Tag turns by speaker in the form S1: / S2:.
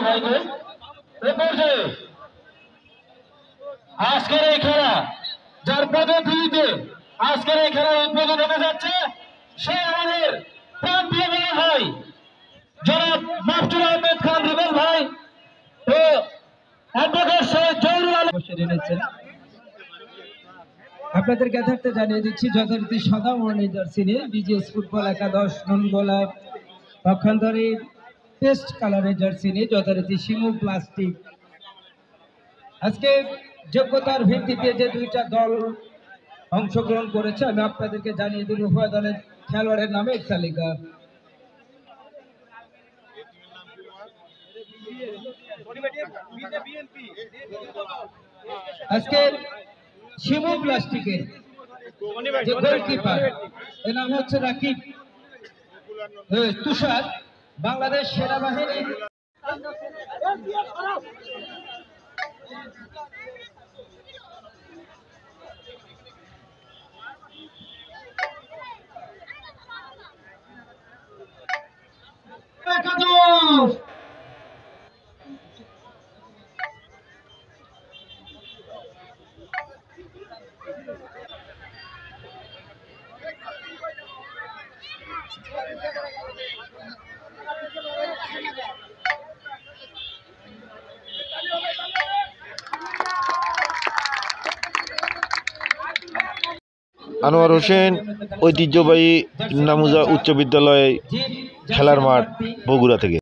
S1: ভাইকে এ পর্যায়ে আজকের এই খেলা যার পদধূলিতে আজকের এই খেলার উদ্বোধন হতে যাচ্ছে সে আমাদের প্রান্তীয় ভাই জনাব মাহফুজুর আহমেদ খান রিবেল ভাই ও অ্যাডভোকেট সৈয়দ জহুরুল আলম এনেছেন। আপনাদেরকে যথার্থে জানিয়ে দিচ্ছি যথারীতি সাদা বর্ণের জার্সি নিয়ে বিজিএস ফুটবল একাদশ ননগোলা পক্ষান্তরের পেস্ট কালারের জার্সি নিয়ে যথারীতি শিমু প্লাস্টিক। আজকে যোগ্যতার ভিত্তিতে যে দুইটা দল অংশগ্রহণ করেছে আমি আপনাদেরকে জানিয়ে দিই উভয় দলের খেলোয়াড়ের নামে তালিকা। আজকে শিমু প্লাস্টিকের যে গোলকিপার এর নাম হচ্ছে রাকিব তুষার, বাংলাদেশ সেনাবাহিনী
S2: আনোয়ার হোসেন ঐতিহ্যবাহী নামুজা উচ্চ বিদ্যালয় খেলার মাঠ বগুড়া থেকে।